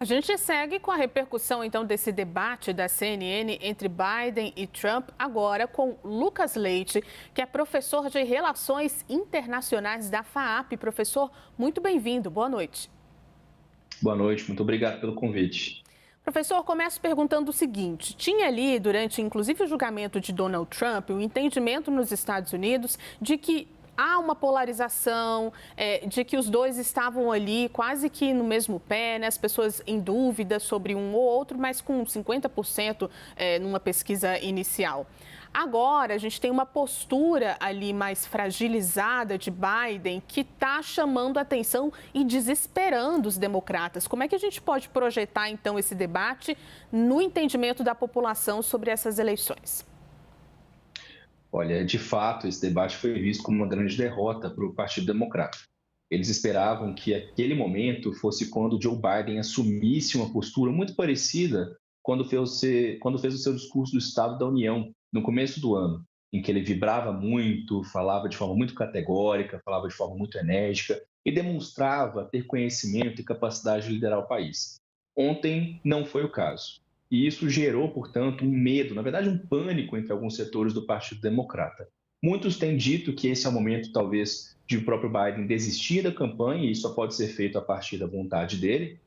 A gente segue com a repercussão, então, desse debate da CNN entre Biden e Trump, agora com Lucas Leite, que é professor de Relações Internacionais da FAAP. Professor, muito bem-vindo. Boa noite. Boa noite, muito obrigado pelo convite. Professor, começo perguntando o seguinte: tinha ali, durante inclusive o julgamento de Donald Trump, o entendimento nos Estados Unidos de que há uma polarização, de que os dois estavam ali quase que no mesmo pé, né? As pessoas em dúvida sobre um ou outro, mas com 50% numa pesquisa inicial. Agora, a gente tem uma postura ali mais fragilizada de Biden que está chamando a atenção e desesperando os democratas. Como é que a gente pode projetar, então, esse debate no entendimento da população sobre essas eleições? Olha, de fato, esse debate foi visto como uma grande derrota para o Partido Democrata. Eles esperavam que aquele momento fosse quando Joe Biden assumisse uma postura muito parecida quando fez o seu discurso do Estado da União, no começo do ano, em que ele vibrava muito, falava de forma muito categórica, falava de forma muito enérgica e demonstrava ter conhecimento e capacidade de liderar o país. Ontem não foi o caso. E isso gerou, portanto, um medo, na verdade, um pânico entre alguns setores do Partido Democrata. Muitos têm dito que esse é o momento, talvez, de o próprio Biden desistir da campanha, e isso só pode ser feito a partir da vontade dele,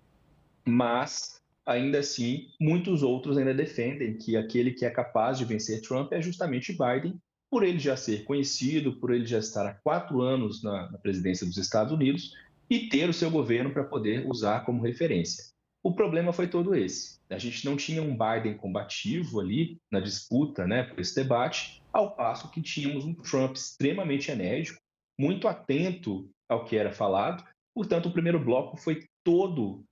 mas, ainda assim, muitos outros ainda defendem que aquele que é capaz de vencer Trump é justamente Biden, por ele já ser conhecido, por ele já estar há 4 anos na presidência dos Estados Unidos e ter o seu governo para poder usar como referência. O problema foi todo esse. A gente não tinha um Biden combativo ali na disputa, né, por esse debate, ao passo que tínhamos um Trump extremamente enérgico, muito atento ao que era falado. Portanto, o primeiro bloco foi todo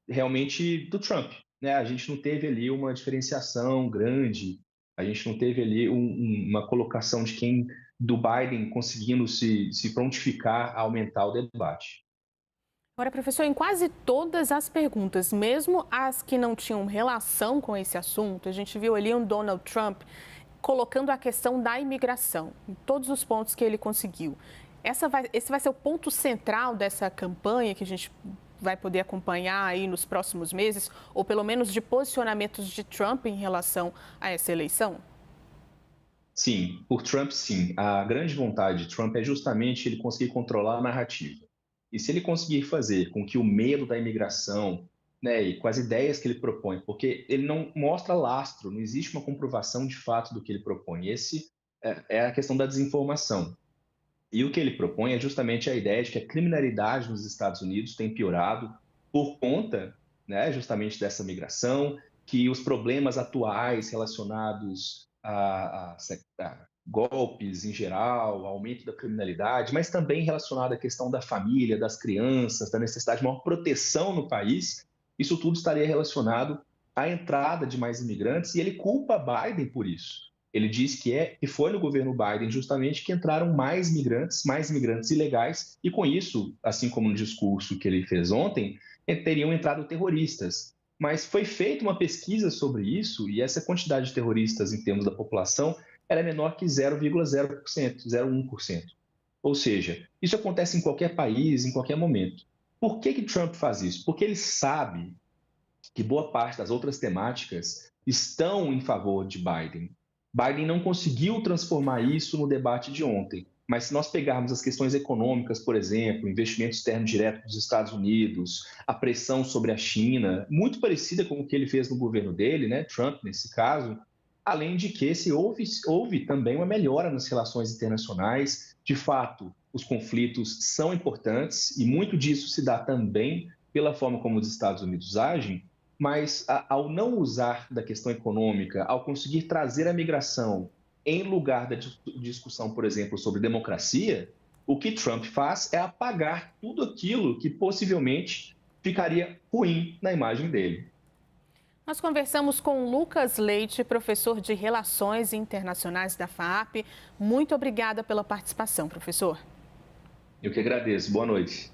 realmente do Trump, né? A gente não teve ali uma diferenciação grande, a gente não teve ali uma colocação de quem do Biden conseguindo se prontificar a aumentar o debate. Agora, professor, em quase todas as perguntas, mesmo as que não tinham relação com esse assunto, a gente viu ali um Donald Trump colocando a questão da imigração, em todos os pontos que ele conseguiu. Esse vai ser o ponto central dessa campanha que a gente vai poder acompanhar aí nos próximos meses, ou pelo menos de posicionamentos de Trump em relação a essa eleição? Sim, por Trump, sim. A grande vontade de Trump é justamente ele conseguir controlar a narrativa. E se ele conseguir fazer com que o medo da imigração, né, e com as ideias que ele propõe, porque ele não mostra lastro, não existe uma comprovação de fato do que ele propõe. Esse é a questão da desinformação. E o que ele propõe é justamente a ideia de que a criminalidade nos Estados Unidos tem piorado por conta, né, justamente dessa migração, que os problemas atuais relacionados a golpes em geral, ao aumento da criminalidade, mas também relacionado à questão da família, das crianças, da necessidade de maior proteção no país, isso tudo estaria relacionado à entrada de mais imigrantes e ele culpa Biden por isso. Ele diz que foi no governo Biden justamente que entraram mais imigrantes ilegais, e com isso, assim como no discurso que ele fez ontem, teriam entrado terroristas. Mas foi feita uma pesquisa sobre isso, e essa quantidade de terroristas em termos da população era menor que 0,0%, 0,1%. Ou seja, isso acontece em qualquer país, em qualquer momento. Por que Trump faz isso? Porque ele sabe que boa parte das outras temáticas estão em favor de Biden. Biden não conseguiu transformar isso no debate de ontem, mas se nós pegarmos as questões econômicas, por exemplo, investimento externo direto dos Estados Unidos, a pressão sobre a China, muito parecida com o que ele fez no governo dele, né, Trump nesse caso, além de que houve também uma melhora nas relações internacionais. De fato, os conflitos são importantes e muito disso se dá também pela forma como os Estados Unidos agem, mas ao não usar da questão econômica, ao conseguir trazer a migração em lugar da discussão, por exemplo, sobre democracia, o que Trump faz é apagar tudo aquilo que possivelmente ficaria ruim na imagem dele. Nós conversamos com Lucas Leite, professor de Relações Internacionais da FAAP. Muito obrigada pela participação, professor. Eu que agradeço. Boa noite.